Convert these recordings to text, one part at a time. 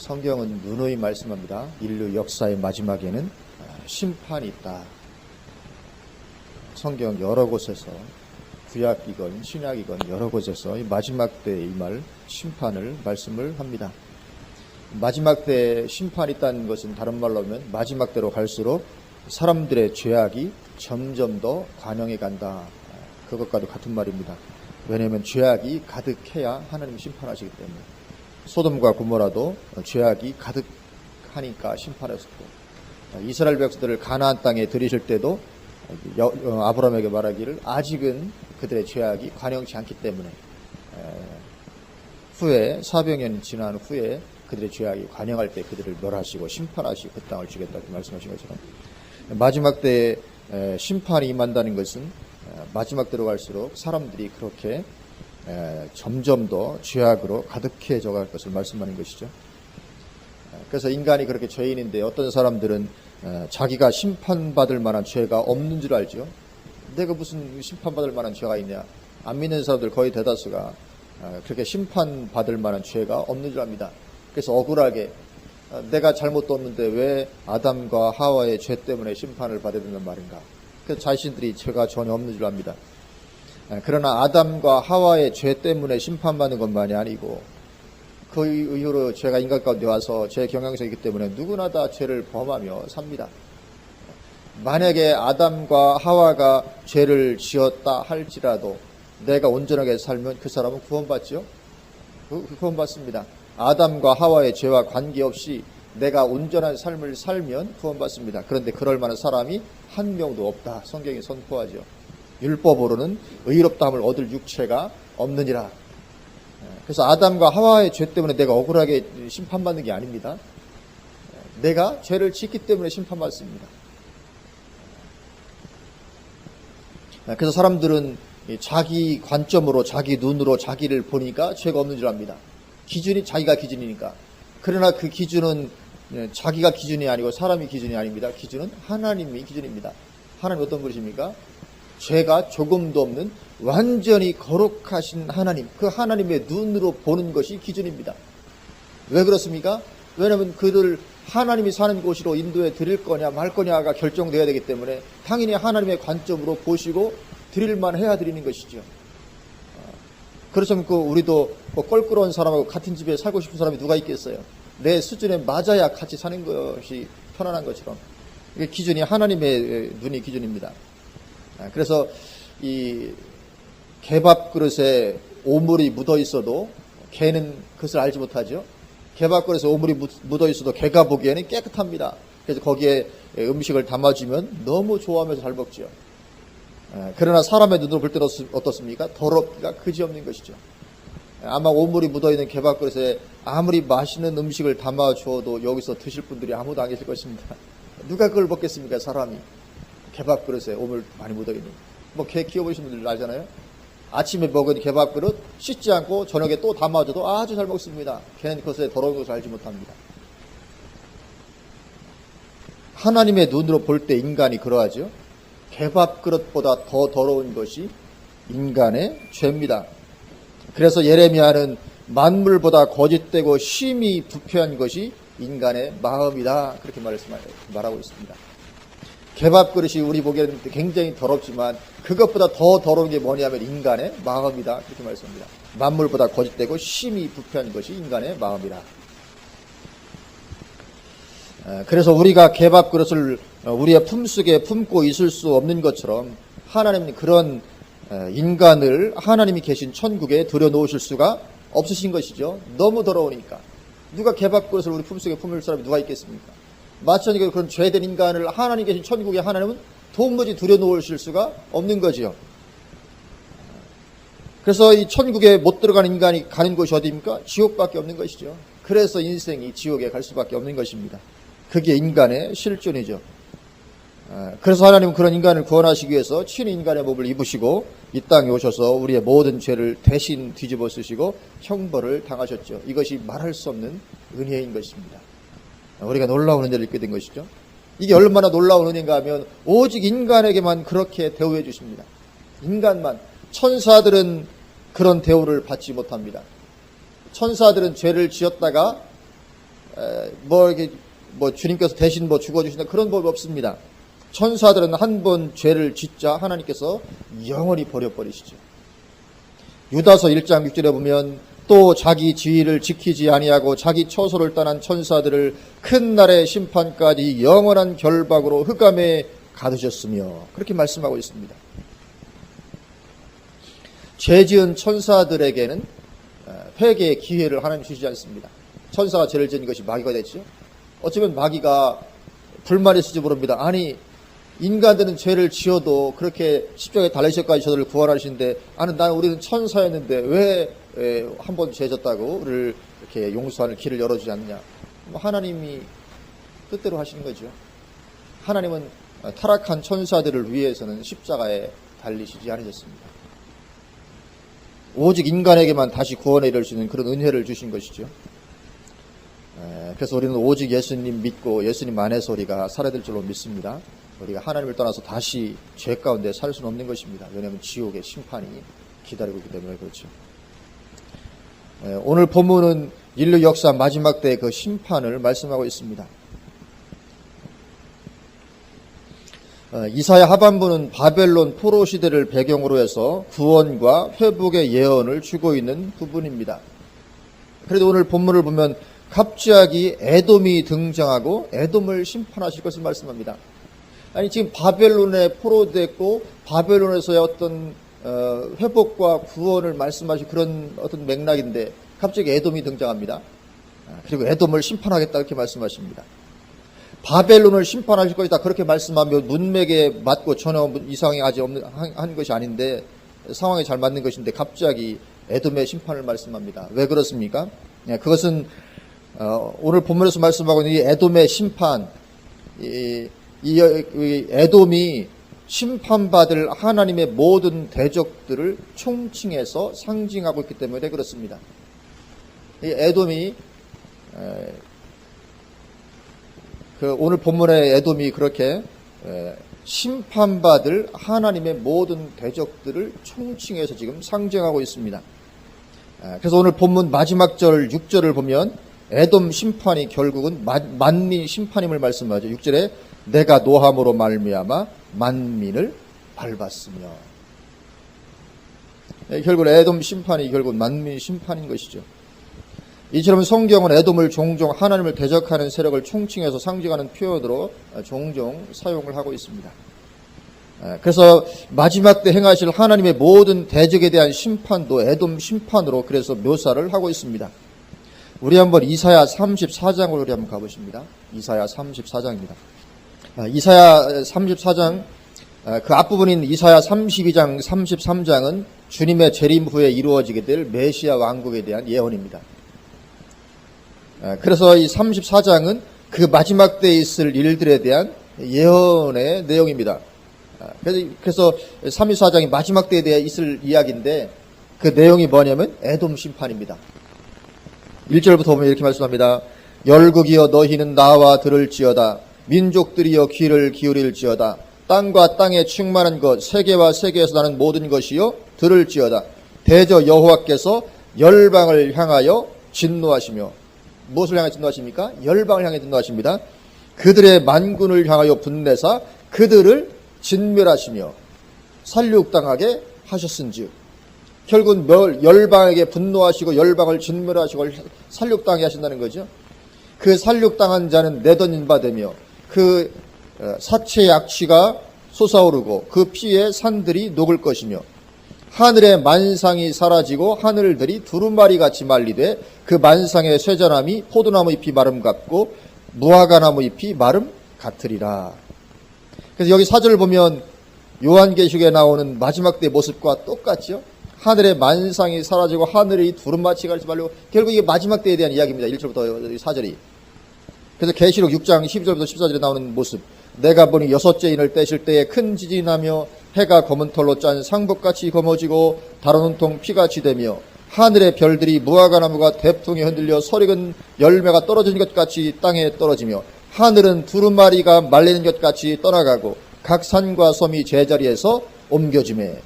성경은 누누이 말씀합니다. 인류 역사의 마지막에는 심판이 있다. 성경 여러 곳에서 구약이건 신약이건 여러 곳에서 이 마지막 때의 이 말 심판을 말씀을 합니다. 마지막 때에 심판이 있다는 것은 다른 말로 하면 마지막 때로 갈수록 사람들의 죄악이 점점 더 관영해 간다. 그것과도 같은 말입니다. 왜냐하면 죄악이 가득해야 하나님이 심판하시기 때문에. 소돔과 고모라도 죄악이 가득하니까 심판했었고, 이스라엘 백성들을 가나안 땅에 들이실 때도 아브라함에게 말하기를 아직은 그들의 죄악이 관영치 않기 때문에 후에 400년 지난 후에 그들의 죄악이 관영할 때 그들을 멸하시고 심판하시고 그 땅을 주겠다고 말씀하신 것처럼 마지막 때에 심판이 임한다는 것은 마지막 때로 갈수록 사람들이 그렇게 점점 더 죄악으로 가득해져 갈 것을 말씀하는 것이죠. 그래서 인간이 그렇게 죄인인데 어떤 사람들은 자기가 심판받을 만한 죄가 없는 줄 알죠. 내가 무슨 심판받을 만한 죄가 있냐. 안 믿는 사람들 거의 대다수가 그렇게 심판받을 만한 죄가 없는 줄 압니다. 그래서 억울하게 내가 잘못도 없는데 왜 아담과 하와의 죄 때문에 심판을 받아야 된단 말인가. 그래서 자신들이 죄가 전혀 없는 줄 압니다. 그러나 아담과 하와의 죄 때문에 심판받는 것만이 아니고 그 이후로 죄가 인간 가운데 와서 죄 경향성이기 때문에 누구나 다 죄를 범하며 삽니다. 만약에 아담과 하와가 죄를 지었다 할지라도 내가 온전하게 살면 그 사람은 구원받죠? 구원받습니다. 아담과 하와의 죄와 관계없이 내가 온전한 삶을 살면 구원받습니다. 그런데 그럴 만한 사람이 한 명도 없다. 성경이 선포하죠. 율법으로는 의롭다함을 얻을 육체가 없느니라. 그래서 아담과 하와의 죄 때문에 내가 억울하게 심판받는 게 아닙니다. 내가 죄를 짓기 때문에 심판받습니다. 그래서 사람들은 자기 관점으로 자기 눈으로 자기를 보니까 죄가 없는 줄 압니다. 기준이 자기가 기준이니까. 그러나 그 기준은 자기가 기준이 아니고 사람이 기준이 아닙니다. 기준은 하나님이 기준입니다. 하나님 어떤 분이십니까? 죄가 조금도 없는 완전히 거룩하신 하나님, 그 하나님의 눈으로 보는 것이 기준입니다. 왜 그렇습니까? 왜냐하면 그들 하나님이 사는 곳으로 인도해 드릴 거냐 말 거냐가 결정되어야 되기 때문에 당연히 하나님의 관점으로 보시고 드릴만 해야 드리는 것이죠. 그렇다면 우리도 껄끄러운 사람하고 같은 집에 살고 싶은 사람이 누가 있겠어요? 내 수준에 맞아야 같이 사는 것이 편안한 것처럼 이게 기준이 하나님의 눈이 기준입니다. 그래서 이 개밥 그릇에 오물이 묻어 있어도 개는 그것을 알지 못하죠. 개밥 그릇에 오물이 묻어 있어도 개가 보기에는 깨끗합니다. 그래서 거기에 음식을 담아주면 너무 좋아하면서 잘 먹죠. 그러나 사람의 눈으로 볼 때는 어떻습니까? 더럽기가 그지없는 것이죠. 아마 오물이 묻어있는 개밥 그릇에 아무리 맛있는 음식을 담아주어도 여기서 드실 분들이 아무도 안 계실 것입니다. 누가 그걸 먹겠습니까? 사람이. 개밥 그릇에 오물 많이 묻어있는. 개 키워보신 분들 알잖아요. 아침에 먹은 개밥 그릇 씻지 않고 저녁에 또 담아줘도 아주 잘 먹습니다. 걔는 그것에 더러운 것을 알지 못합니다. 하나님의 눈으로 볼 때 인간이 그러하죠. 개밥 그릇보다 더 더러운 것이 인간의 죄입니다. 그래서 예레미야는 만물보다 거짓되고 심히 부패한 것이 인간의 마음이다. 그렇게 말하고 있습니다. 개밥 그릇이 우리 보기에는 굉장히 더럽지만 그것보다 더 더러운 게 뭐냐면 인간의 마음이다. 그렇게 말씀합니다. 만물보다 거짓되고 심히 부패한 것이 인간의 마음이다. 그래서 우리가 개밥 그릇을 우리의 품속에 품고 있을 수 없는 것처럼 하나님은 그런 인간을 하나님이 계신 천국에 들여놓으실 수가 없으신 것이죠. 너무 더러우니까. 누가 개밥 그릇을 우리 품속에 품을 사람이 누가 있겠습니까? 마찬가지로 그런 죄된 인간을 하나님 계신 천국에 하나님은 도무지 들여놓으실 수가 없는 거지요. 그래서 이 천국에 못 들어가는 인간이 가는 곳이 어디입니까? 지옥밖에 없는 것이죠. 그래서 인생이 지옥에 갈 수밖에 없는 것입니다. 그게 인간의 실존이죠. 그래서 하나님은 그런 인간을 구원하시기 위해서 친히 인간의 몸을 입으시고 이 땅에 오셔서 우리의 모든 죄를 대신 뒤집어 쓰시고 형벌을 당하셨죠. 이것이 말할 수 없는 은혜인 것입니다. 우리가 놀라운 은혜를 입게 된 것이죠. 이게 얼마나 놀라운 은혜인가 하면 오직 인간에게만 그렇게 대우해 주십니다. 인간만. 천사들은 그런 대우를 받지 못합니다. 천사들은 죄를 지었다가 주님께서 대신 죽어주신다 그런 법이 없습니다. 천사들은 한 번 죄를 짓자 하나님께서 영원히 버려버리시죠. 유다서 1장 6절에 보면 또 자기 지위를 지키지 아니하고 자기 처소를 떠난 천사들을 큰 날의 심판까지 영원한 결박으로 흑암에 가두셨으며 그렇게 말씀하고 있습니다. 죄 지은 천사들에게는 회개의 기회를 하나님 주시지 않습니다. 천사가 죄를 지은 것이 마귀가 됐죠. 어쩌면 마귀가 불만이 있을지 모릅니다. 아니 인간들은 죄를 지어도 그렇게 십자가에 달리셔까지 저들을 구원하시는데 우리는 천사였는데 왜 한 번 죄 졌다고 우리를 이렇게 용서하는 길을 열어주지 않느냐. 하나님이 뜻대로 하시는 거죠. 하나님은 타락한 천사들을 위해서는 십자가에 달리시지 않으셨습니다. 오직 인간에게만 다시 구원에 이를 수 있는 그런 은혜를 주신 것이죠. 그래서 우리는 오직 예수님 믿고 예수님 안에서 우리가 살아야 될 줄로 믿습니다. 우리가 하나님을 떠나서 다시 죄 가운데 살 수는 없는 것입니다. 왜냐하면 지옥의 심판이 기다리고 있기 때문에 그렇죠. 오늘 본문은 인류 역사 마지막 때의 그 심판을 말씀하고 있습니다. 이사야 하반부는 바벨론 포로 시대를 배경으로 해서 구원과 회복의 예언을 주고 있는 부분입니다. 그래도 오늘 본문을 보면 갑자기 에돔이 등장하고 에돔을 심판하실 것을 말씀합니다. 아니 지금 바벨론에 포로됐고 바벨론에서의 어떤 회복과 구원을 말씀하신 그런 어떤 맥락인데 갑자기 에돔이 등장합니다. 그리고 에돔을 심판하겠다 이렇게 말씀하십니다. 바벨론을 심판하실 것이다 그렇게 말씀하며 문맥에 맞고 전혀 이상이 아직 한 것이 아닌데 상황에 잘 맞는 것인데 갑자기 에돔의 심판을 말씀합니다. 왜 그렇습니까? 그것은 오늘 본문에서 말씀하고 있는 이 에돔의 심판, 이 에돔이 심판받을 하나님의 모든 대적들을 총칭해서 상징하고 있기 때문에 그렇습니다. 이 에돔이 오늘 본문의 에돔이 그렇게 심판받을 하나님의 모든 대적들을 총칭해서 지금 상징하고 있습니다. 그래서 오늘 본문 마지막 절 6절을 보면 에돔 심판이 결국은 만민 심판임을 말씀하죠. 6절에 내가 노함으로 말미암아 만민을 밟았으며 결국 에돔 심판이 결국 만민 심판인 것이죠. 이처럼 성경은 에돔을 종종 하나님을 대적하는 세력을 총칭해서 상징하는 표현으로 종종 사용을 하고 있습니다. 그래서 마지막 때 행하실 하나님의 모든 대적에 대한 심판도 에돔 심판으로 그래서 묘사를 하고 있습니다. 우리 한번 이사야 34장으로 우리 한번 가보십니다. 이사야 34장입니다. 이사야 34장 그 앞부분인 이사야 32장 33장은 주님의 재림 후에 이루어지게 될 메시아 왕국에 대한 예언입니다. 그래서 이 34장은 그 마지막 때에 있을 일들에 대한 예언의 내용입니다. 그래서 34장이 마지막 때에 대해 있을 이야기인데 그 내용이 뭐냐면 에돔 심판입니다. 1절부터 보면 이렇게 말씀합니다. 열국이여 너희는 나와 들을지어다. 민족들이여 귀를 기울일지어다. 땅과 땅에 충만한 것 세계와 세계에서 나는 모든 것이여 들을지어다. 대저 여호와께서 열방을 향하여 진노하시며 무엇을 향해 진노하십니까? 열방을 향해 진노하십니다. 그들의 만군을 향하여 분내사 그들을 진멸하시며 살육당하게 하셨은즉 결국 열방에게 분노하시고 열방을 진멸하시고 살육당하게 하신다는 거죠. 그 살육당한 자는 내던진 바 되며 그 사체의 악취가 솟아오르고 그 피에 산들이 녹을 것이며 하늘의 만상이 사라지고 하늘들이 두루마리같이 말리되 그 만상의 쇠자나무 포도나무 잎이 마름 같고 무화과나무 잎이 마름 같으리라. 그래서 여기 4절을 보면 요한계시록에 나오는 마지막 때의 모습과 똑같죠. 하늘의 만상이 사라지고 하늘이 두루마치같이 말리고 결국 이게 마지막 때에 대한 이야기입니다. 1절부터 4절이. 그래서 계시록 6장 12절부터 14절에 나오는 모습. 내가 보니 6째 인을 떼실 때에 큰 지진이 나며 해가 검은 털로 짠 상복같이 검어지고 다른 온통 피같이 되며 하늘의 별들이 무화과나무가 대풍에 흔들려 설익은 열매가 떨어지는 것 같이 땅에 떨어지며 하늘은 두루마리가 말리는 것 같이 떠나가고 각 산과 섬이 제자리에서 옮겨지매.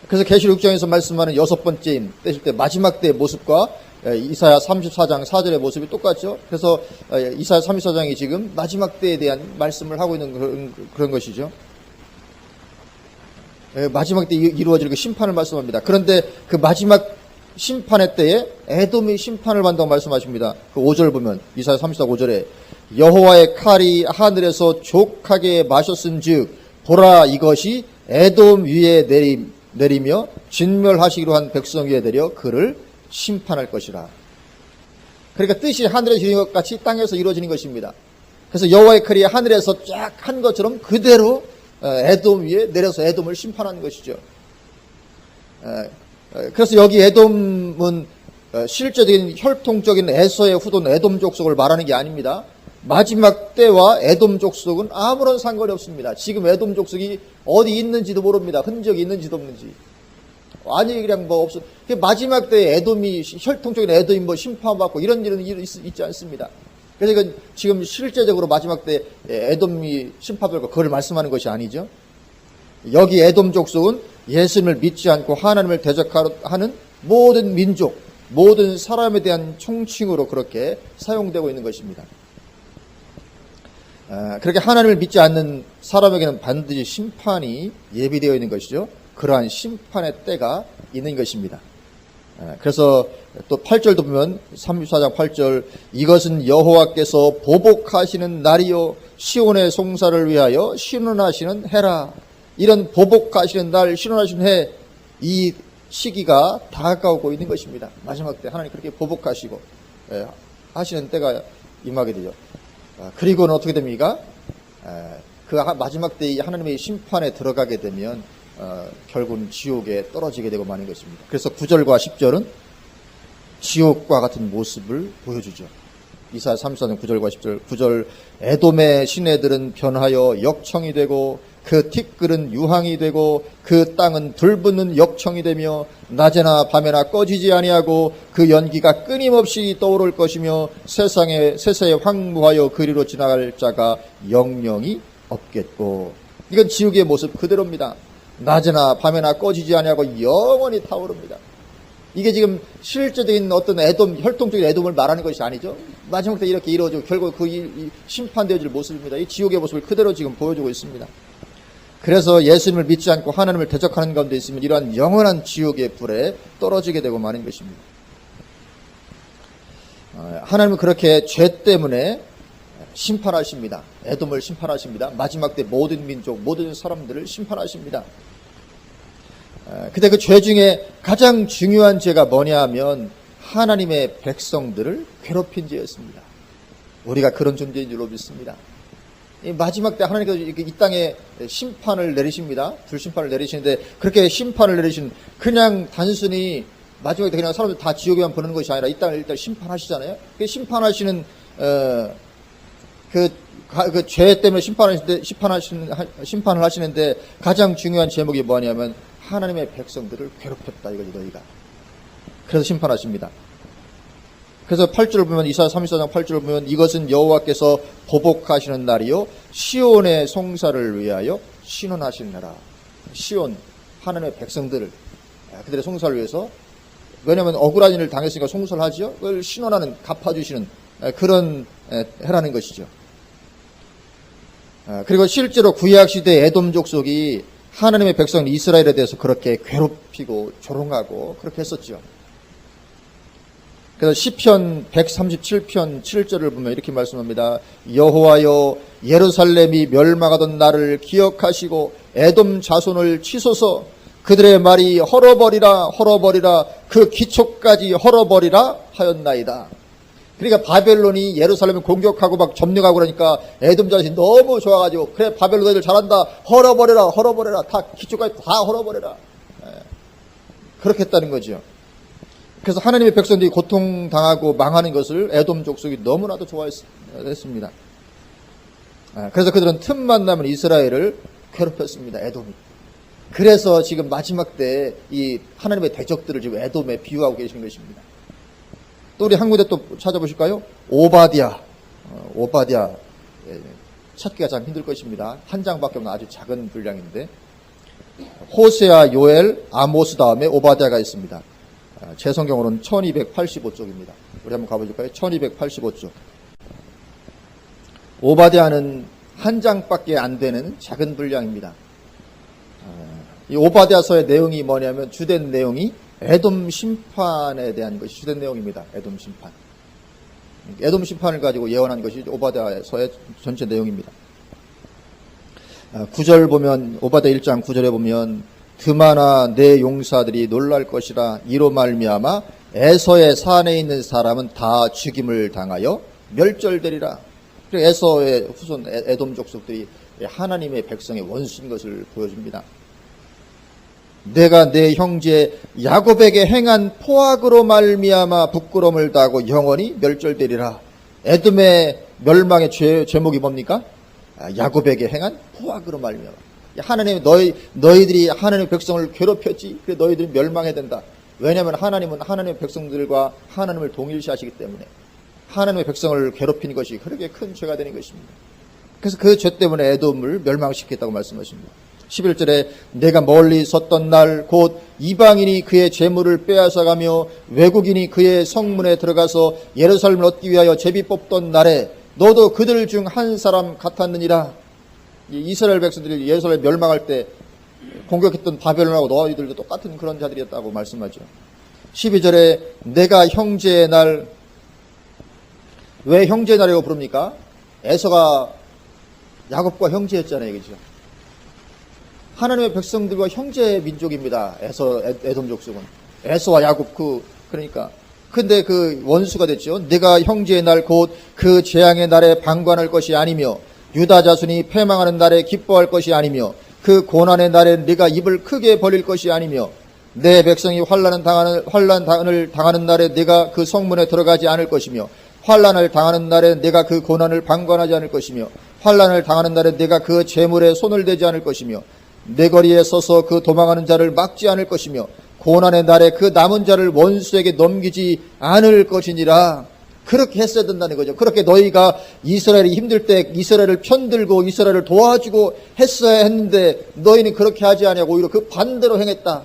그래서 계시록 6장에서 말씀하는 6번째 인 떼실 때 마지막 때의 모습과 이사야 34장 4절의 모습이 똑같죠. 그래서 이사야 34장이 지금 마지막 때에 대한 말씀을 하고 있는 그런 것이죠. 마지막 때 이루어질 그 심판을 말씀합니다. 그런데 그 마지막 심판의 때에 에돔이 심판을 받는다고 말씀하십니다. 그 5절 보면 이사야 34 5절에 여호와의 칼이 하늘에서 족하게 마셨은즉 보라 이것이 에돔 위에 내리며 진멸하시기로 한 백성 위에 내려 그를 심판할 것이라. 그러니까 뜻이 하늘에서 이루어진 것 같이 땅에서 이루어지는 것입니다. 그래서 여호와의 칼이 하늘에서 쫙 한 것처럼 그대로 에돔 위에 내려서 에돔을 심판하는 것이죠. 그래서 여기 에돔은 실제적인 혈통적인 에서의 후손 에돔 족속을 말하는 게 아닙니다. 마지막 때와 에돔 족속은 아무런 상관이 없습니다. 지금 에돔 족속이 어디 있는지도 모릅니다. 흔적이 있는지도 없는지. 아니 그냥 뭐 없어. 마지막 때에 에돔이 혈통적인 에돔이 뭐 심판받고 이런 일은 있지 않습니다. 그래서 이건 지금 실제적으로 마지막 때 에돔이 심판받고 그걸 말씀하는 것이 아니죠. 여기 에돔 족속은 예수님을 믿지 않고 하나님을 대적하는 모든 민족, 모든 사람에 대한 총칭으로 그렇게 사용되고 있는 것입니다. 그렇게 하나님을 믿지 않는 사람에게는 반드시 심판이 예비되어 있는 것이죠. 그러한 심판의 때가 있는 것입니다. 그래서 또 8절도 보면 34장 8절 이것은 여호와께서 보복하시는 날이요 시온의 송사를 위하여 신원하시는 해라. 이런 보복하시는 날, 신원하시는 해, 이 시기가 다가오고 있는 것입니다. 마지막 때 하나님 그렇게 보복하시고 하시는 때가 임하게 되죠. 그리고는 어떻게 됩니까? 그 마지막 때 하나님의 심판에 들어가게 되면 결국은 지옥에 떨어지게 되고 마는 것입니다. 그래서 9절과 10절은 지옥과 같은 모습을 보여주죠. 이사야 34장 9절과 10절 9절 에돔의 시내들은 변하여 역청이 되고 그 티끌은 유황이 되고 그 땅은 불붙는 역청이 되며 낮에나 밤에나 꺼지지 아니하고 그 연기가 끊임없이 떠오를 것이며 세상에 황무하여 그리로 지나갈 자가 영영이 없겠고. 이건 지옥의 모습 그대로입니다. 낮에나 밤에나 꺼지지 아니하고 영원히 타오릅니다. 이게 지금 실제적인 어떤 에돔, 혈통적인 에돔을 말하는 것이 아니죠. 마지막 때 이렇게 이루어지고 결국 그 심판되어질 모습입니다. 이 지옥의 모습을 그대로 지금 보여주고 있습니다. 그래서 예수님을 믿지 않고 하나님을 대적하는 가운데 있으면 이러한 영원한 지옥의 불에 떨어지게 되고 마는 것입니다. 하나님은 그렇게 죄 때문에 심판하십니다. 에돔을 심판하십니다. 마지막 때 모든 민족, 모든 사람들을 심판하십니다. 근데 그 죄 중에 가장 중요한 죄가 뭐냐 하면 하나님의 백성들을 괴롭힌 죄였습니다. 우리가 그런 존재인 줄로 믿습니다. 마지막 때 하나님께서 이 땅에 심판을 내리십니다. 불심판을 내리시는데 그렇게 심판을 내리신 그냥 단순히 마지막에 그냥 사람들 다 지옥에만 보내는 것이 아니라 이 땅을 일단 심판하시잖아요. 그 심판하시는 그 죄 때문에 심판을 하시는데 가장 중요한 제목이 뭐냐면 하나님의 백성들을 괴롭혔다 이거지 너희가. 그래서 심판하십니다. 그래서 8절을 보면 이사야 34장 8절을 보면 이것은 여호와께서 보복하시는 날이요 시온의 송사를 위하여 신원하시는 나라. 시온 하나님의 백성들을 그들의 송사를 위해서 왜냐하면 억울한 일을 당했으니까 송사를 하죠. 그걸 신원하는 갚아주시는 그런 해라는 것이죠. 그리고 실제로 구약시대 에돔 족속이 하나님의 백성 이스라엘에 대해서 그렇게 괴롭히고 조롱하고 그렇게 했었죠. 그래서 시편 137편 7절을 보면 이렇게 말씀합니다. 여호와여 예루살렘이 멸망하던 날을 기억하시고 에돔 자손을 치소서. 그들의 말이 헐어버리라 그 기초까지 헐어버리라 하였나이다. 그러니까 바벨론이 예루살렘을 공격하고 막 점령하고 그러니까 에돔 자손이 너무 좋아가지고 그래 바벨론 애들 잘한다 헐어버려라 다 기초까지 다 헐어버려라. 그렇게 했다는 거죠. 그래서 하나님의 백성들이 고통당하고 망하는 것을 에돔 족속이 너무나도 좋아했습니다. 그래서 그들은 틈만 나면 이스라엘을 괴롭혔습니다. 에돔이. 그래서 지금 마지막 때 이 하나님의 대적들을 지금 에돔에 비유하고 계시는 것입니다. 또 우리 한 군데 또 찾아보실까요? 오바댜 찾기가 참 힘들 것입니다. 한 장밖에 없는 아주 작은 분량인데 호세아, 요엘, 아모스 다음에 오바댜가 있습니다. 제 성경으로는 1285쪽입니다. 우리 한번 가보실까요? 1285쪽. 오바댜는 한 장밖에 안 되는 작은 분량입니다. 이 오바댜서의 내용이 뭐냐면 주된 내용이 에돔 심판에 대한 것이 주된 내용입니다. 에돔 심판. 에돔 심판을 가지고 예언한 것이 오바댜서의 전체 내용입니다. 9절 보면 오바댜 1장 9절에 보면 드마나 내 용사들이 놀랄 것이라 이로 말미암아 에서의 산에 있는 사람은 다 죽임을 당하여 멸절되리라. 에서의 후손 에돔 족속들이 하나님의 백성의 원수인 것을 보여줍니다. 내가 내 형제 야곱에게 행한 포악으로 말미암아 부끄러움을 당하고 영원히 멸절되리라. 에돔의 멸망의 제목이 뭡니까? 야곱에게 행한 포악으로 말미암아. 하나님 너희들이 하나님의 백성을 괴롭혔지. 그래 너희들이 멸망해야 된다. 왜냐하면 하나님은 하나님의 백성들과 하나님을 동일시하시기 때문에 하나님의 백성을 괴롭히는 것이 그렇게 큰 죄가 되는 것입니다. 그래서 그 죄 때문에 에돔을 멸망시켰다고 말씀하십니다. 11절에 내가 멀리 섰던 날 곧 이방인이 그의 재물을 빼앗아가며 외국인이 그의 성문에 들어가서 예루살렘을 얻기 위하여 제비 뽑던 날에 너도 그들 중 한 사람 같았느니라. 이스라엘 백성들이 예루살렘 멸망할 때 공격했던 바벨론하고 너희들도 똑같은 그런 자들이었다고 말씀하죠. 12절에 내가 형제의 날, 왜 형제의 날이라고 부릅니까? 에서가 야곱과 형제였잖아요. 그죠? 하나님의 백성들과 형제 민족입니다. 에돔 족속은. 에서와 야곱 그러니까. 근데 그 원수가 됐죠. 내가 형제의 날 곧 그 재앙의 날에 방관할 것이 아니며 유다 자손이 패망하는 날에 기뻐할 것이 아니며 그 고난의 날에 네가 입을 크게 벌릴 것이 아니며 내 백성이 환난을 당하는 날에 네가 그 성문에 들어가지 않을 것이며 환난을 당하는 날에 네가 그 고난을 방관하지 않을 것이며 환난을 당하는 날에 네가 그 재물에 손을 대지 않을 것이며 내 거리에 서서 그 도망하는 자를 막지 않을 것이며 고난의 날에 그 남은 자를 원수에게 넘기지 않을 것이니라. 그렇게 했어야 된다는 거죠. 그렇게 너희가 이스라엘이 힘들 때 이스라엘을 편들고 이스라엘을 도와주고 했어야 했는데 너희는 그렇게 하지 아니하고 오히려 그 반대로 행했다.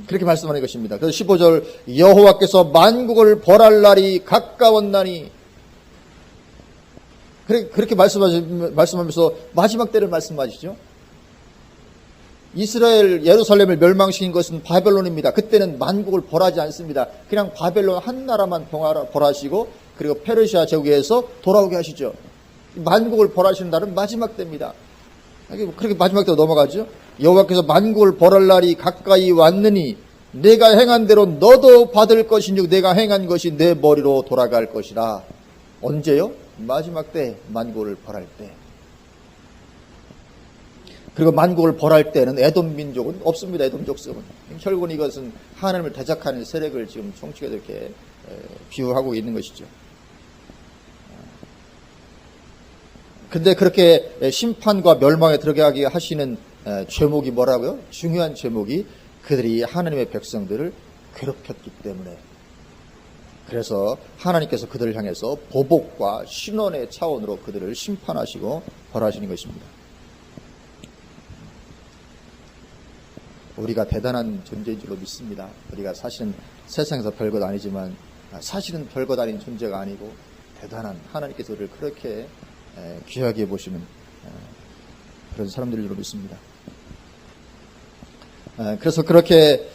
그렇게 말씀하는 것입니다. 그래서 15절 여호와께서 만국을 벌할 날이 가까웠나니 그렇게 말씀하면서 마지막 때를 말씀하시죠. 이스라엘 예루살렘을 멸망시킨 것은 바벨론입니다. 그때는 만국을 벌하지 않습니다. 그냥 바벨론 한 나라만 벌하시고 그리고 페르시아 제국에서 돌아오게 하시죠. 만국을 벌하시는 날은 마지막 때입니다. 그렇게 마지막 때로 넘어가죠. 여호와께서 만국을 벌할 날이 가까이 왔느니 내가 행한 대로 너도 받을 것인즉 내가 행한 것이 내 머리로 돌아갈 것이라. 언제요? 마지막 때 만국을 벌할 때. 그리고 만국을 벌할 때는 에돔 민족은 없습니다. 에돔 족속은. 결국은 이것은 하나님을 대적하는 세력을 지금 총칙에 이렇게 비유하고 있는 것이죠. 근데 그렇게 심판과 멸망에 들어가게 하시는 죄목이 뭐라고요? 중요한 죄목이 그들이 하나님의 백성들을 괴롭혔기 때문에. 그래서 하나님께서 그들을 향해서 보복과 신원의 차원으로 그들을 심판하시고 벌하시는 것입니다. 우리가 대단한 존재인 줄로 믿습니다. 우리가 사실은 세상에서 별것 아니지만 사실은 별것 아닌 존재가 아니고 대단한 하나님께서 우리를 그렇게 귀하게 보시는 그런 사람들인 줄로 믿습니다. 그래서 그렇게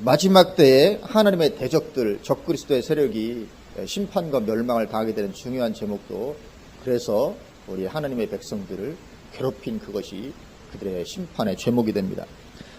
마지막 때에 하나님의 대적들, 적그리스도의 세력이 심판과 멸망을 당하게 되는 중요한 제목도 그래서 우리 하나님의 백성들을 괴롭힌 그것이 그들의 심판의 제목이 됩니다.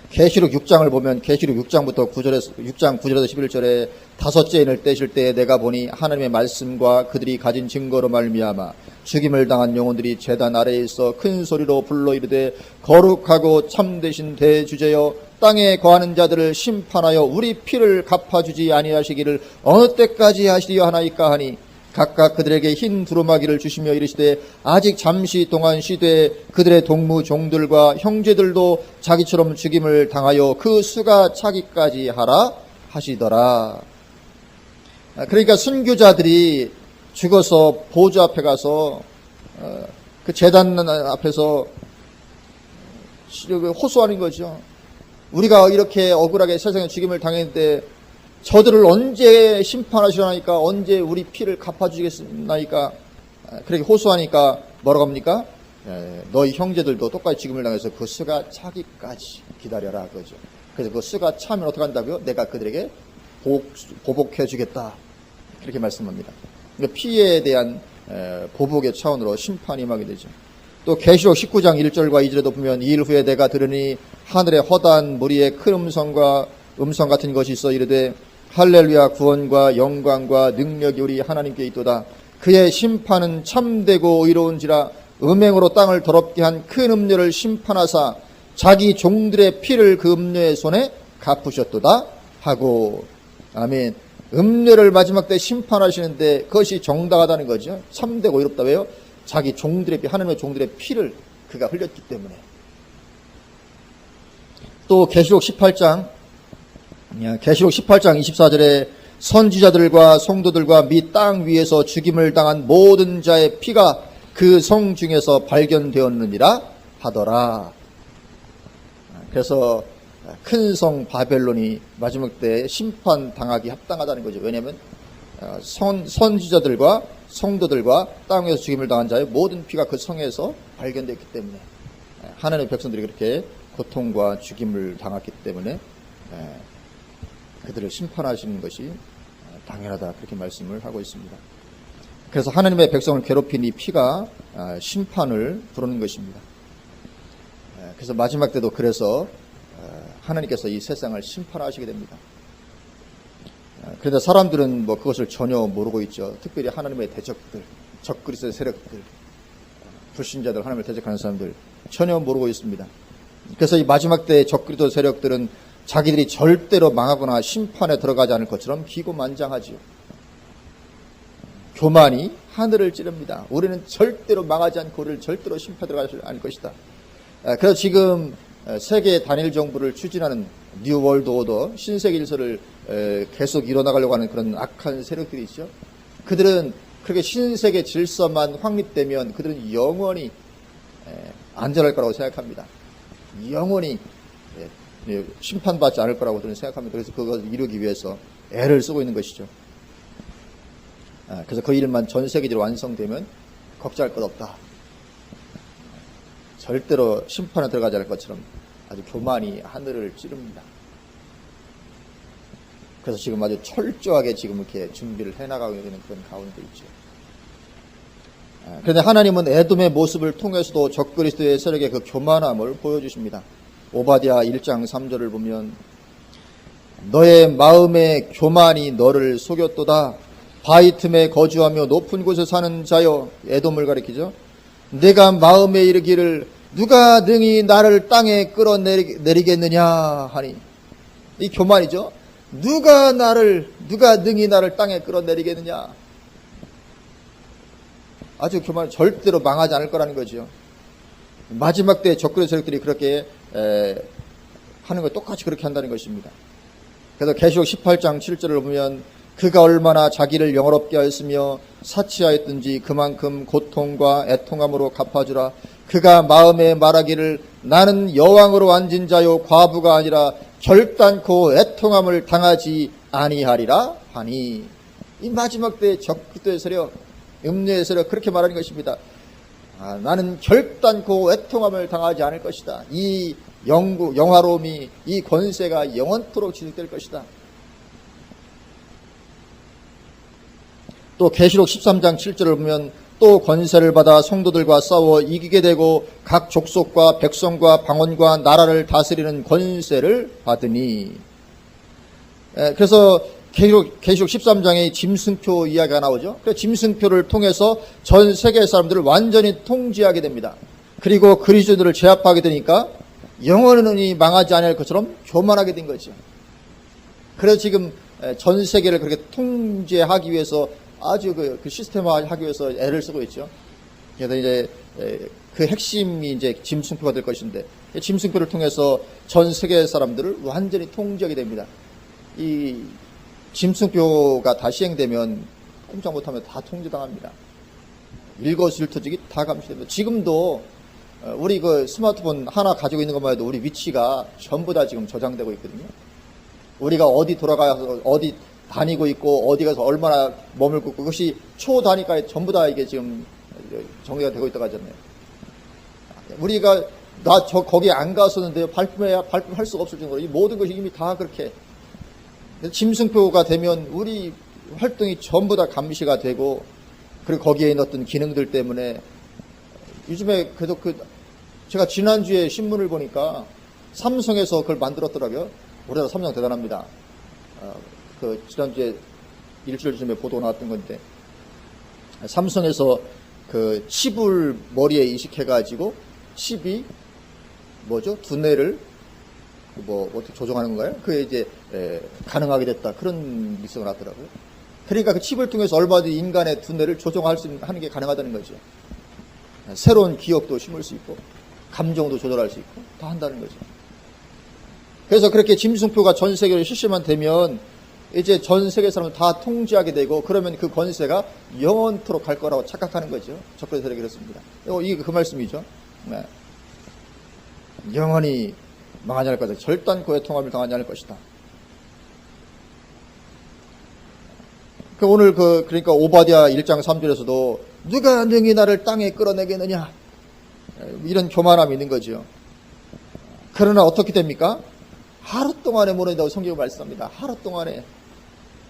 계시록 6장을 보면 계시록 6장부터 6장 9절에서 11절에 다섯째 인을 떼실 때에 내가 보니 하나님의 말씀과 그들이 가진 증거로 말미암아 죽임을 당한 영혼들이 제단 아래에 있어 큰 소리로 불러 이르되 거룩하고 참되신 대주제여 땅에 거하는 자들을 심판하여 우리 피를 갚아주지 아니하시기를 어느 때까지 하시려 하나이까 하니 각각 그들에게 흰 두루마기를 주시며 이르시되 아직 잠시 동안 쉬되 그들의 동무 종들과 형제들도 자기처럼 죽임을 당하여 그 수가 차기까지 하라 하시더라. 그러니까 순교자들이 죽어서 보좌 앞에 가서 그 제단 앞에서 호소하는 거죠. 우리가 이렇게 억울하게 세상에 죽임을 당했는데 저들을 언제 심판하시려나니까, 언제 우리 피를 갚아주겠나니까, 그렇게 호소하니까 뭐라고 합니까? 너희 형제들도 똑같이 죽임을 당해서 그 수가 차기까지 기다려라 그거죠. 그래서 그 수가 차면 어떻게 한다고요? 내가 그들에게 보복해 주겠다, 그렇게 말씀합니다. 그러니까 피해에 대한 보복의 차원으로 심판이 임하게 되죠. 또 계시록 19장 1절과 2절에도 보면, 이 일 후에 내가 들으니 하늘에 허다한 무리의 큰 음성 같은 것이 있어 이르되 할렐루야, 구원과 영광과 능력이 우리 하나님께 있도다. 그의 심판은 참되고 의로운지라. 음행으로 땅을 더럽게 한 큰 음녀를 심판하사 자기 종들의 피를 그 음녀의 손에 갚으셨도다 하고. 아멘. 음녀를 마지막 때 심판하시는데 그것이 정당하다는 거죠. 참되고 의롭다. 왜요? 자기 종들의 피, 하나님의 종들의 피를 그가 흘렸기 때문에. 또 계시록 18장 24절에 선지자들과 성도들과 및 땅 위에서 죽임을 당한 모든 자의 피가 그 성 중에서 발견되었느니라 하더라. 그래서 큰 성 바벨론이 마지막 때 심판당하기 합당하다는 거죠. 왜냐하면 선지자들과 성도들과 땅 위에서 죽임을 당한 자의 모든 피가 그 성에서 발견됐기 때문에, 하나님의 백성들이 그렇게 고통과 죽임을 당했기 때문에 그들을 심판하시는 것이 당연하다, 그렇게 말씀을 하고 있습니다. 그래서 하나님의 백성을 괴롭힌 이 피가 심판을 부르는 것입니다. 그래서 마지막 때도 그래서 하나님께서 이 세상을 심판하시게 됩니다. 그런데 사람들은 뭐 그것을 전혀 모르고 있죠. 특별히 하나님의 대적들, 적그리스도의 세력들, 불신자들, 하나님을 대적하는 사람들 전혀 모르고 있습니다. 그래서 이 마지막 때의 적그리스도 세력들은 자기들이 절대로 망하거나 심판에 들어가지 않을 것처럼 기고만장하지요. 교만이 하늘을 찌릅니다. 우리는 절대로 망하지 않고 우리를 절대로 심판에 들어가지 않을 것이다. 그래서 지금 세계 단일 정부를 추진하는 뉴 월드 오더, 신세계 질서를 계속 이뤄나가려고 하는 그런 악한 세력들이 있죠. 그들은 그렇게 신세계 질서만 확립되면 그들은 영원히 안전할 거라고 생각합니다. 영원히 심판받지 않을 거라고 그들은 생각합니다. 그래서 그것을 이루기 위해서 애를 쓰고 있는 것이죠. 그래서 그 일만 전 세계적으로 완성되면 걱정할 것 없다. 절대로 심판에 들어가지 않을 것처럼 아주 교만이 하늘을 찌릅니다. 그래서 지금 아주 철저하게 지금 이렇게 준비를 해나가고 있는 그런 가운데 있죠. 그런데 하나님은 에돔의 모습을 통해서도 적그리스도의 세력의 그 교만함을 보여주십니다. 오바댜 1장 3절을 보면, 너의 마음의 교만이 너를 속였도다. 바위 틈에 거주하며 높은 곳에 사는 자여, 에돔을 가리키죠. 내가 마음에 이르기를 누가 능히 나를 땅에 끌어내리겠느냐 하니, 이 교만이죠. 누가 능히 나를 땅에 끌어내리겠느냐. 아주 교만, 절대로 망하지 않을 거라는 거죠. 마지막 때 적그리스도 세력들이 그렇게 하는 거 똑같이 그렇게 한다는 것입니다. 그래서 계시록 18장 7절을 보면, 그가 얼마나 자기를 영화롭게 하였으며 사치하였든지 그만큼 고통과 애통함으로 갚아주라. 그가 마음에 말하기를 나는 여왕으로 앉은 자요 과부가 아니라 결단코 애통함을 당하지 아니하리라 하니. 이 마지막 때 적그리스도의 세력, 음녀의 세력, 그렇게 말하는 것입니다. 나는 결단코 애통함을 당하지 않을 것이다. 이 영화로움이, 이 권세가 영원토록 지속될 것이다. 또 계시록 13장 7절을 보면, 또 권세를 받아 성도들과 싸워 이기게 되고 각 족속과 백성과 방언과 나라를 다스리는 권세를 받으니. 그래서 계시록 13장에 짐승표 이야기가 나오죠. 그래서 짐승표를 통해서 전 세계 사람들을 완전히 통제하게 됩니다. 그리고 그리스도들을 제압하게 되니까 영원히 망하지 않을 것처럼 교만하게 된 거죠. 그래서 지금 전 세계를 그렇게 통제하기 위해서 아주 그 시스템화하기 위해서 애를 쓰고 있죠. 그래서 이제 그 핵심이 이제 짐승표가 될 것인데, 짐승표를 통해서 전 세계 사람들을 완전히 통제하게 됩니다. 이 짐승표가 다 시행되면 꼼짝 못하면 다 통제당합니다. 일거수일투족이 다 감시됩니다. 지금도 우리 그 스마트폰 하나 가지고 있는 것만 해도 우리 위치가 전부 다 지금 저장되고 있거든요. 우리가 어디 돌아가서 어디 다니고 있고 어디 가서 얼마나 머물고 그것이 초 단위까지 전부 다 이게 지금 정리가 되고 있다고 하잖아요. 우리가 거기 안 갔었는데요. 발품할 수가 없을 정도로 이 모든 것이 이미 다 그렇게 짐승표가 되면 우리 활동이 전부 다 감시가 되고 그리고 거기에 있는 어떤 기능들 때문에 요즘에 그래도 제가 지난주에 신문을 보니까 삼성에서 그걸 만들었더라고요. 우리나라 삼성 대단합니다. 지난주에 일주일 전에 보도 나왔던 건데 삼성에서 그 칩을 머리에 이식해가지고 칩이 두뇌를 어떻게 조종하는 건가요? 그게 이제 가능하게 됐다. 그런 뉴스가 나왔더라고요. 그러니까 그 칩을 통해서 얼마든지 인간의 두뇌를 하는 게 가능하다는 거죠. 새로운 기억도 심을 수 있고 감정도 조절할 수 있고 다 한다는 거죠. 그래서 그렇게 짐승표가 전 세계로 실시만 되면 이제 전 세계 사람을 다 통제하게 되고 그러면 그 권세가 영원토록 갈 거라고 착각하는 거죠. 적그리 세력이 그렇습니다. 이게 그 말씀이죠. 네. 영원히 망하지 않을 것이다. 절단코의 통합을 당하지 않을 것이다. 오늘 그러니까 오바댜 1장 3절에서도 누가 능히 나를 땅에 끌어내겠느냐 이런 교만함이 있는 거죠. 그러나 어떻게 됩니까? 하루 동안에 모른다고 성경이 말씀합니다. 하루 동안에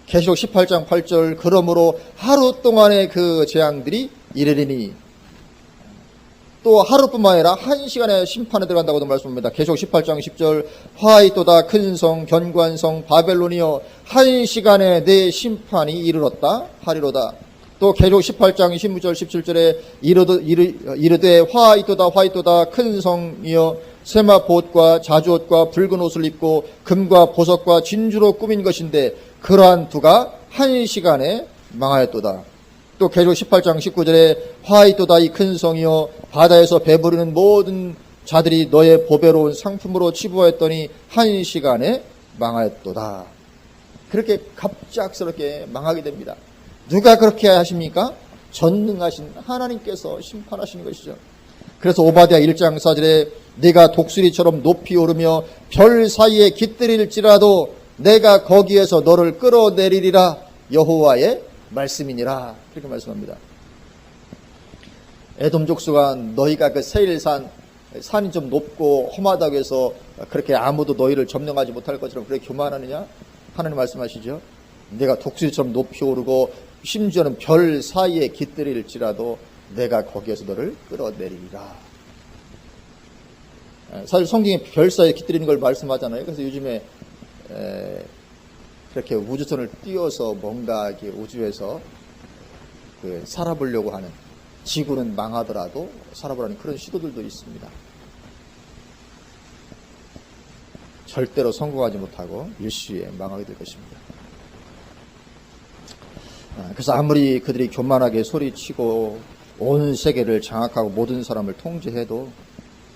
계시록 18장 8절 그러므로 하루 동안에 그 재앙들이 이르리니 또 하루뿐만 아니라 한 시간에 심판에 들어간다고도 말씀합니다. 계시록 18장 10절 화이또다 큰 성 견고한 바벨론이여 한 시간에 내 심판이 이르렀다 하리로다. 또 계시록 18장 16절 17절에 이르되 화이또다 큰 성이여 세마포옷과 자주옷과 붉은 옷을 입고 금과 보석과 진주로 꾸민 것인데 그러한 두가 한 시간에 망하였도다. 또 계시록 18장 19절에 화이또다 이 큰 성이여 바다에서 배부르는 모든 자들이 너의 보배로운 상품으로 치부하였더니 한 시간에 망하였도다. 그렇게 갑작스럽게 망하게 됩니다. 누가 그렇게 하십니까? 전능하신 하나님께서 심판하시는 것이죠. 그래서 오바댜 1장 4절에 네가 독수리처럼 높이 오르며 별 사이에 깃들일지라도 내가 거기에서 너를 끌어내리리라 여호와의 말씀이니라. 그렇게 말씀합니다. 에돔 족수가 너희가 그 세일산 산이 좀 높고 험하다고 해서 그렇게 아무도 너희를 점령하지 못할 것처럼 그렇게 교만하느냐? 하나님 말씀하시죠. 내가 독수리처럼 높이 오르고 심지어는 별 사이에 깃들일지라도 내가 거기에서 너를 끌어내리리라. 사실 성경에 별 사이에 깃들이는 걸 말씀하잖아요. 그래서 요즘에 그렇게 우주선을 띄워서 뭔가 우주에서 살아보려고 하는 지구는 망하더라도 살아보라는 그런 시도들도 있습니다. 절대로 성공하지 못하고 일시에 망하게 될 것입니다. 그래서 아무리 그들이 교만하게 소리치고 온 세계를 장악하고 모든 사람을 통제해도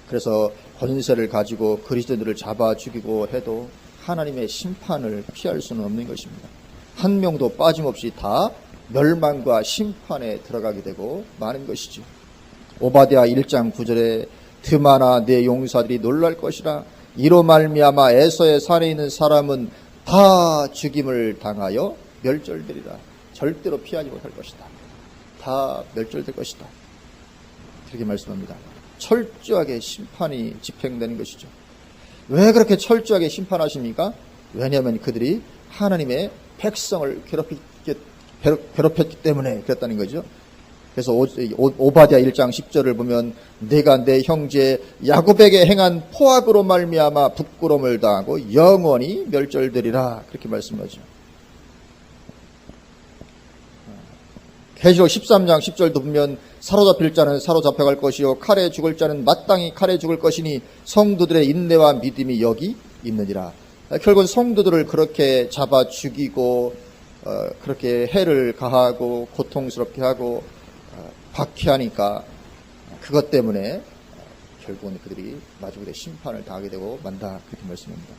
그래서 권세를 가지고 그리스도인들을 잡아 죽이고 해도 하나님의 심판을 피할 수는 없는 것입니다. 한 명도 빠짐없이 다 멸망과 심판에 들어가게 되고 마는 것이죠. 오바댜 1장 9절에 드마나 내 용사들이 놀랄 것이라 이로 말미암아 에서의 산에 있는 사람은 다 죽임을 당하여 멸절되리라. 절대로 피하지 못할 것이다. 다 멸절될 것이다. 그렇게 말씀합니다. 철저하게 심판이 집행되는 것이죠. 왜 그렇게 철저하게 심판하십니까? 왜냐하면 그들이 하나님의 백성을 괴롭혔기 때문에 그랬다는 거죠. 그래서 오바댜 1장 10절을 보면 내가 내 형제 야곱에게 행한 포악으로 말미암아 부끄러움을 당하고 영원히 멸절되리라. 그렇게 말씀하죠. 계시록 13장 10절도 보면 사로잡힐 자는 사로잡혀갈 것이요 칼에 죽을 자는 마땅히 칼에 죽을 것이니 성도들의 인내와 믿음이 여기 있느니라. 결국은 성도들을 그렇게 잡아 죽이고 그렇게 해를 가하고 고통스럽게 하고 박해하니까 그것 때문에 결국은 그들이 마지막에 심판을 당하게 되고 만다. 그렇게 말씀합니다.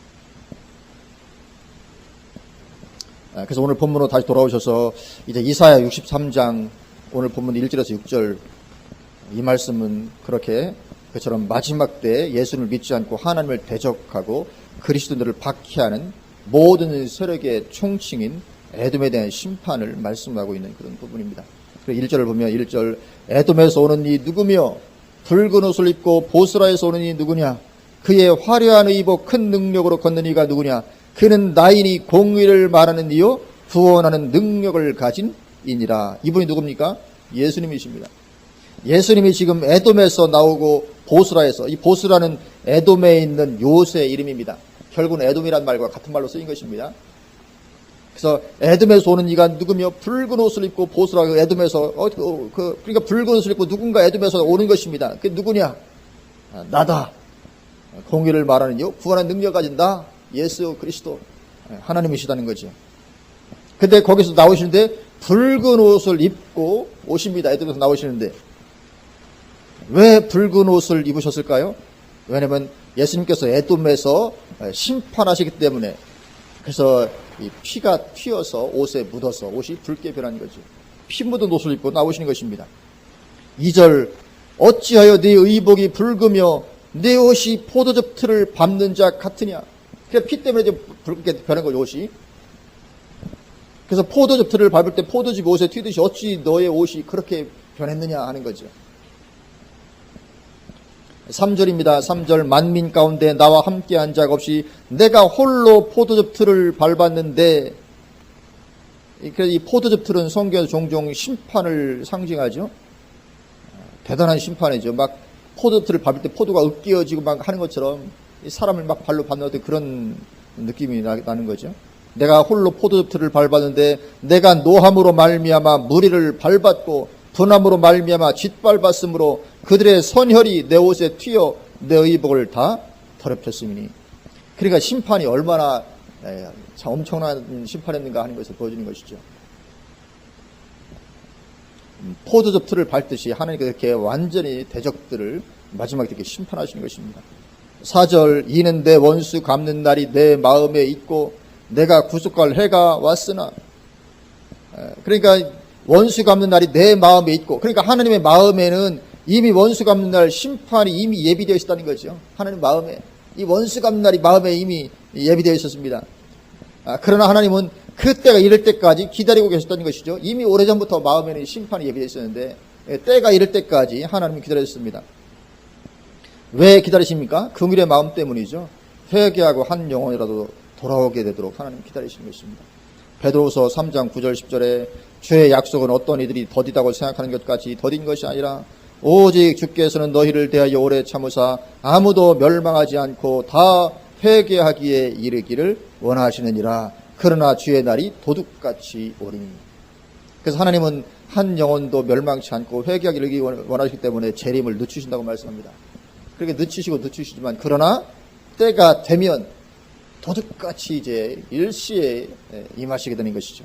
그래서 오늘 본문으로 다시 돌아오셔서 이제 이사야 63장 오늘 본문 1절에서 6절 이 말씀은 그렇게 그처럼 마지막 때 예수를 믿지 않고 하나님을 대적하고 그리스도인들을 박해하는 모든 세력의 총칭인 에돔에 대한 심판을 말씀하고 있는 그런 부분입니다. 1절을 보면 1절 에돔에서 오는 이 누구며 붉은 옷을 입고 보스라에서 오는 이 누구냐 그의 화려한 의복 큰 능력으로 걷는 이가 누구냐 그는 나인이 공의를 말하는 이요 구원하는 능력을 가진 이니라. 이분이 누굽니까? 예수님이십니다. 예수님이 지금 에돔에서 나오고 보스라에서, 이 보스라는 에돔에 있는 요새의 이름입니다. 결국은 에돔이란 말과 같은 말로 쓰인 것입니다. 그래서 에돔에서 오는 이가 누구며 붉은 옷을 입고 보스라 에돔에서 그러니까 붉은 옷을 입고 누군가 에돔에서 오는 것입니다. 그게 누구냐? 나다. 공의를 말하는 이요 구원하는 능력 가진다. 예수 그리스도 하나님이시다는 거죠. 근데 거기서 나오시는데 붉은 옷을 입고 오십니다. 에돔에서 나오시는데 왜 붉은 옷을 입으셨을까요? 왜냐하면 예수님께서 에돔에서 심판하시기 때문에. 그래서 이 피가 튀어서 옷에 묻어서 옷이 붉게 변한 거죠. 피 묻은 옷을 입고 나오시는 것입니다. 2절 어찌하여 네 의복이 붉으며 네 옷이 포도즙 틀을 밟는 자 같으냐. 그러니까 피 때문에 이제 붉게 변한 거죠, 옷이. 그래서 포도즙 틀을 밟을 때 포도즙이 옷에 튀듯이 어찌 너의 옷이 그렇게 변했느냐 하는 거죠. 3절입니다. 3절 만민 가운데 나와 함께한 자가 없이 내가 홀로 포도즙 틀을 밟았는데. 그래서 이 포도즙 틀은 성경에서 종종 심판을 상징하죠. 대단한 심판이죠. 막 포도즙 틀을 밟을 때 포도가 으깨어지고 막 하는 것처럼 사람을 막 발로 밟는 어떤 그런 느낌이 나는 거죠. 내가 홀로 포도즙 틀을 밟았는데 내가 노함으로 말미암아 무리를 밟았고 분함으로 말미암아 짓밟았으므로 그들의 선혈이 내 옷에 튀어 내 의복을 다 더럽혔으니. 그러니까 심판이 얼마나 참 엄청난 심판이었는가 하는 것을 보여주는 것이죠. 포도즙 틀을 밟듯이 하나님께서 이렇게 완전히 대적들을 마지막에 이렇게 심판하시는 것입니다. 4절 이는 내 원수 갚는 날이 내 마음에 있고 내가 구속할 해가 왔으나. 그러니까 원수 갚는 날이 내 마음에 있고, 그러니까 하나님의 마음에는 이미 원수 갚는 날 심판이 이미 예비되어 있었다는 거죠. 하나님 마음에 이 원수 갚는 날이 마음에 이미 예비되어 있었습니다. 그러나 하나님은 그때가 이를 때까지 기다리고 계셨다는 것이죠. 이미 오래전부터 마음에는 심판이 예비되어 있었는데 때가 이를 때까지 하나님이 기다렸습니다. 왜 기다리십니까? 긍휼의 마음 때문이죠. 회개하고 한 영혼이라도 돌아오게 되도록 하나님 기다리시는 것입니다. 베드로후서 3장 9절 10절에 주의 약속은 어떤 이들이 더디다고 생각하는 것까지 더딘 것이 아니라 오직 주께서는 너희를 대하여 오래 참으사 아무도 멸망하지 않고 다 회개하기에 이르기를 원하시느니라. 그러나 주의 날이 도둑같이 오리니. 그래서 하나님은 한 영혼도 멸망치 않고 회개하기를 이르기 원하시기 때문에 재림을 늦추신다고 말씀합니다. 그렇게 늦추시지만 그러나 때가 되면 도둑같이 이제 일시에 임하시게 되는 것이죠.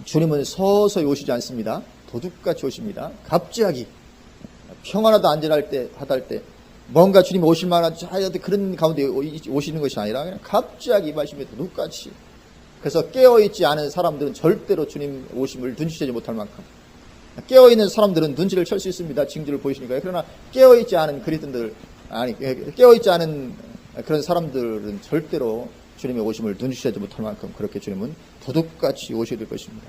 주님은 서서히 오시지 않습니다. 도둑같이 오십니다. 갑자기 평안하다 안전할 때 하다 때 뭔가 주님이 오실 만한 그런 가운데 오시는 것이 아니라 그냥 갑자기 임하시면 도둑같이. 그래서 깨어있지 않은 사람들은 절대로 주님 오심을 눈치채지 못할 만큼. 깨어있는 사람들은 눈치를 챌 수 있습니다. 징조를 보이시니까요. 그러나 깨어있지 않은 그리스도인들, 깨어있지 않은 그런 사람들은 절대로 주님의 오심을 눈치채지 못할 만큼 그렇게 주님은 도둑같이 오셔야 될 것입니다.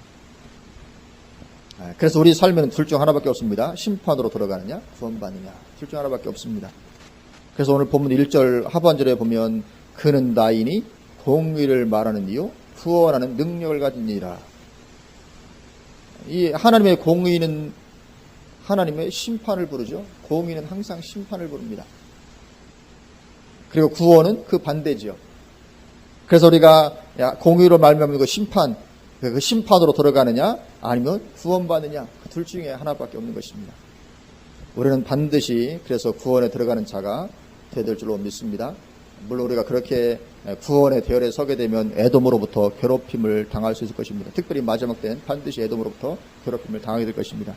그래서 우리 삶에는 둘 중 하나밖에 없습니다. 심판으로 돌아가느냐, 구원받느냐. 둘 중 하나밖에 없습니다. 그래서 오늘 본문 1절 하반절에 보면 그는 나이니 공의를 말하는 이요 구원하는 능력을 가진 이라. 이 하나님의 공의는 하나님의 심판을 부르죠. 공의는 항상 심판을 부릅니다. 그리고 구원은 그 반대지요. 그래서 우리가 공의로 말미암는 그 심판, 그 심판으로 돌아가느냐 아니면 구원받느냐 그 둘 중에 하나밖에 없는 것입니다. 우리는 반드시 그래서 구원에 들어가는 자가 되어야 될 줄로 믿습니다. 물론 우리가 그렇게 구원의 대열에 서게 되면 에돔으로부터 괴롭힘을 당할 수 있을 것입니다. 특별히 마지막 때는 반드시 에돔으로부터 괴롭힘을 당하게 될 것입니다.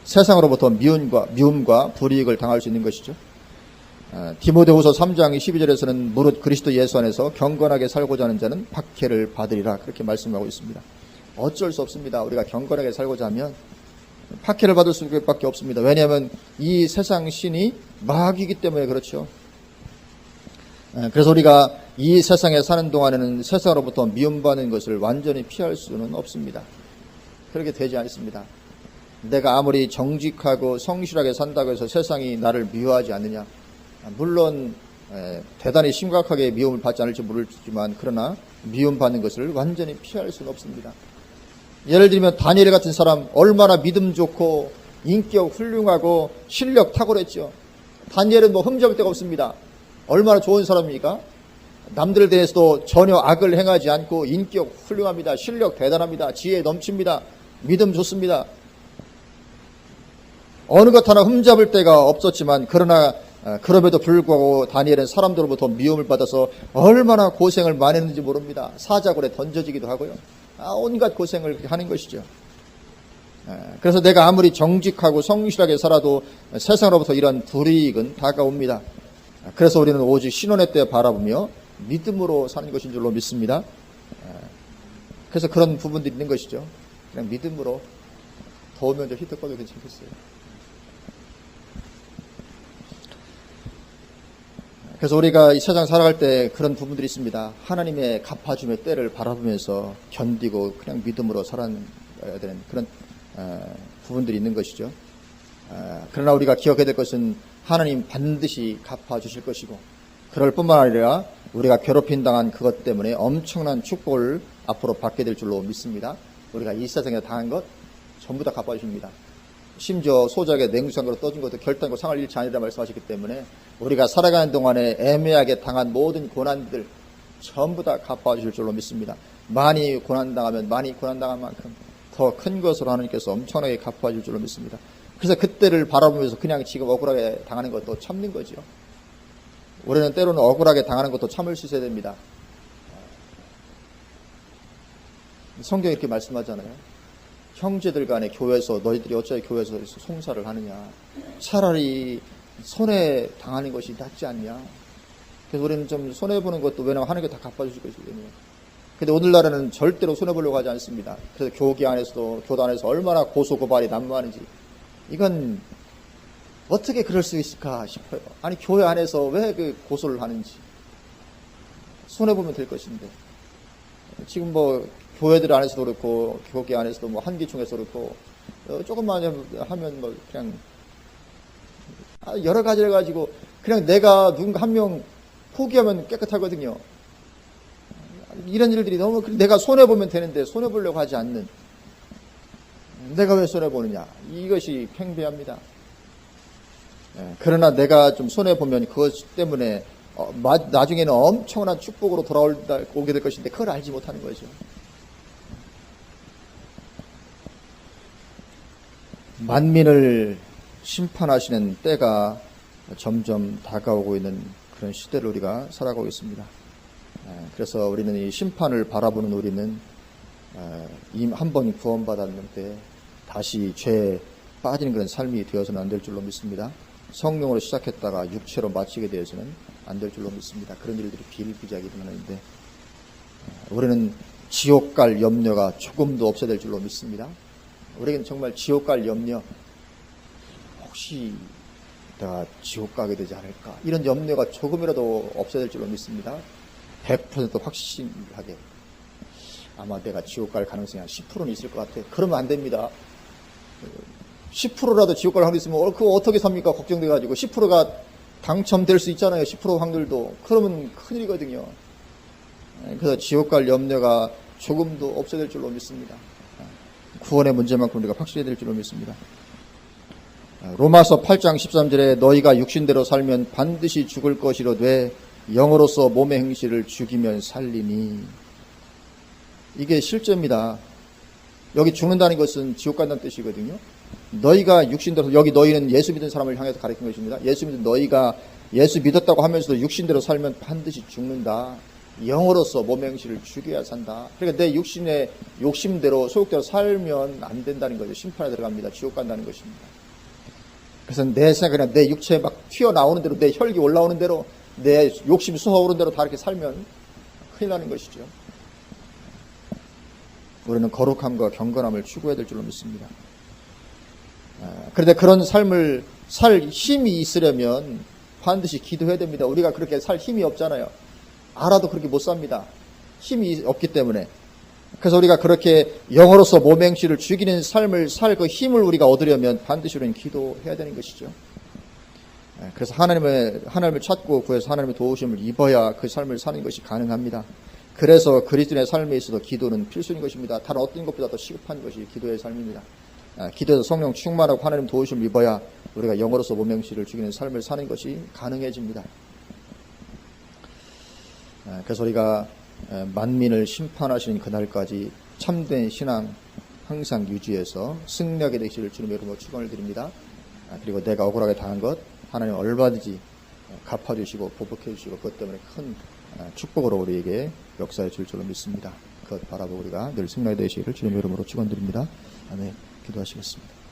세상으로부터 미움과 불이익을 당할 수 있는 것이죠. 디모데후서 3장 12절에서는 무릇 그리스도 예수 안에서 경건하게 살고자 하는 자는 박해를 받으리라 그렇게 말씀하고 있습니다. 어쩔 수 없습니다. 우리가 경건하게 살고자 하면 박해를 받을 수밖에 없습니다. 왜냐하면 이 세상 신이 마귀이기 때문에 그렇죠. 그래서 우리가 이 세상에 사는 동안에는 세상으로부터 미움받는 것을 완전히 피할 수는 없습니다. 그렇게 되지 않습니다. 내가 아무리 정직하고 성실하게 산다고 해서 세상이 나를 미워하지 않느냐. 물론 대단히 심각하게 미움을 받지 않을지 모르지만 그러나 미움받는 것을 완전히 피할 수는 없습니다. 예를 들면 다니엘 같은 사람 얼마나 믿음 좋고 인격 훌륭하고 실력 탁월했죠. 다니엘은 뭐 흠잡을 데가 없습니다. 얼마나 좋은 사람입니까? 남들 대해서도 전혀 악을 행하지 않고 인격 훌륭합니다. 실력 대단합니다. 지혜 넘칩니다. 믿음 좋습니다. 어느 것 하나 흠잡을 데가 없었지만 그러나 그럼에도 불구하고 다니엘은 사람들로부터 미움을 받아서 얼마나 고생을 많이 했는지 모릅니다. 사자굴에 던져지기도 하고요. 온갖 고생을 하는 것이죠. 그래서 내가 아무리 정직하고 성실하게 살아도 세상으로부터 이런 불이익은 다가옵니다. 그래서 우리는 오직 신혼의 때 바라보며 믿음으로 사는 것인 줄로 믿습니다. 그래서 그런 부분들이 있는 것이죠. 그냥 믿음으로 더우면 좀 히트 꺼도 괜찮겠어요. 그래서 우리가 이 세상 살아갈 때 그런 부분들이 있습니다. 하나님의 갚아줌의 때를 바라보면서 견디고 그냥 믿음으로 살아야 되는 그런 부분들이 있는 것이죠. 그러나 우리가 기억해야 될 것은 하나님 반드시 갚아주실 것이고 그럴 뿐만 아니라 우리가 괴롭힘 당한 그것 때문에 엄청난 축복을 앞으로 받게 될 줄로 믿습니다. 우리가 이 세상에 당한 것 전부 다 갚아주십니다. 심지어 소작에 냉수상으로 떠진 것도 결단코 상할 일치 아니라 말씀하셨기 때문에 우리가 살아가는 동안에 애매하게 당한 모든 고난들 전부 다 갚아주실 줄로 믿습니다. 많이 고난당하면 많이 고난당한 만큼 더 큰 것으로 하나님께서 엄청나게 갚아줄 줄로 믿습니다. 그래서 그때를 바라보면서 그냥 지금 억울하게 당하는 것도 참는 거죠. 우리는 때로는 억울하게 당하는 것도 참을 수 있어야 됩니다. 성경이 이렇게 말씀하잖아요. 형제들 간에 교회에서 너희들이 어찌 교회에서 송사를 하느냐. 차라리 손해 당하는 것이 낫지 않냐. 그래서 우리는 좀 손해보는 것도 왜냐하면 하나님께 다 갚아주실 것이거든요. 근데 오늘날에는 절대로 손해보려고 하지 않습니다. 그래서 교계 안에서도 교단에서 얼마나 고소고발이 난무하는지 이건 어떻게 그럴 수 있을까 싶어요. 아니 교회 안에서 왜 그 고소를 하는지 손해보면 될 것인데 지금 뭐 교회들 안에서도 그렇고 교계 안에서도 뭐 한기총에서 그렇고 조금만 하면 뭐 그냥 여러 가지를 가지고 그냥 내가 누군가 한 명 포기하면 깨끗하거든요. 이런 일들이 너무 내가 손해보면 되는데 손해보려고 하지 않는 내가 왜 손해보느냐 이것이 팽배합니다. 그러나 내가 좀 손해보면 그것 때문에 나중에는 엄청난 축복으로 돌아오게 될 것인데 그걸 알지 못하는 거죠. 만민을 심판하시는 때가 점점 다가오고 있는 그런 시대를 우리가 살아가고 있습니다. 그래서 우리는 이 심판을 바라보는 우리는 한 번 구원받았는데 다시 죄에 빠지는 그런 삶이 되어서는 안 될 줄로 믿습니다. 성령으로 시작했다가 육체로 마치게 되어서는 안 될 줄로 믿습니다. 그런 일들이 비일비재하게 일어나는데 우리는 지옥 갈 염려가 조금도 없어야 될 줄로 믿습니다. 우리에게는 정말 지옥 갈 염려, 혹시 내가 지옥 가게 되지 않을까 이런 염려가 조금이라도 없어야 될 줄로 믿습니다. 100% 확신하게 아마 내가 지옥 갈 가능성이 한 10%는 있을 것 같아. 그러면 안 됩니다. 10%라도 지옥 갈 확률이 있으면 그거 어떻게 삽니까? 걱정돼가지고 10%가 당첨될 수 있잖아요. 10% 확률도. 그러면 큰일이거든요. 그래서 지옥 갈 염려가 조금도 없어야 될 줄로 믿습니다. 구원의 문제만큼 우리가 확실해야 될 줄로 믿습니다. 로마서 8장 13절에 너희가 육신대로 살면 반드시 죽을 것이로되 영으로서 몸의 행실을 죽이면 살리니 이게 실제입니다. 여기 죽는다는 것은 지옥 간다는 뜻이거든요. 너희가 육신대로 여기 너희는 예수 믿은 사람을 향해서 가르친 것입니다. 예수 믿은 너희가 예수 믿었다고 하면서도 육신대로 살면 반드시 죽는다. 영으로서 몸의 행실을 죽여야 산다. 그러니까 내 육신의 욕심대로 소욕대로 살면 안 된다는 거죠. 심판에 들어갑니다. 지옥 간다는 것입니다. 그래서 내 생각에 내 육체에 막 튀어나오는 대로 내 혈기 올라오는 대로 내 욕심이 솟아오르는 대로 다 이렇게 살면 큰일 나는 것이죠. 우리는 거룩함과 경건함을 추구해야 될 줄로 믿습니다. 그런데 그런 삶을 살 힘이 있으려면 반드시 기도해야 됩니다. 우리가 그렇게 살 힘이 없잖아요. 알아도 그렇게 못 삽니다. 힘이 없기 때문에. 그래서 우리가 그렇게 영으로서 모맹씨를 죽이는 삶을 살 그 힘을 우리가 얻으려면 반드시 우리는 기도해야 되는 것이죠. 그래서 하나님을 찾고 구해서 하나님의 도우심을 입어야 그 삶을 사는 것이 가능합니다. 그래서 그리스도인의 삶에 있어서 기도는 필수인 것입니다. 다른 어떤 것보다 더 시급한 것이 기도의 삶입니다. 기도에서 성령 충만하고 하나님 도우심을 입어야 우리가 영으로서 모명씨를 죽이는 삶을 사는 것이 가능해집니다. 그래서 우리가 만민을 심판하시는 그날까지 참된 신앙 항상 유지해서 승리하게 되시기를 주님의 이름으로 축원을 드립니다. 그리고 내가 억울하게 당한 것 하나님 얼마든지 갚아주시고 보복해 주시고 그것 때문에 큰 축복으로 우리에게 역사해 줄 줄로 믿습니다. 그것 바라보고 우리가 늘 승리하게 되시기를 주님의 이름으로 축원드립니다. 아멘. 기도하시겠습니다.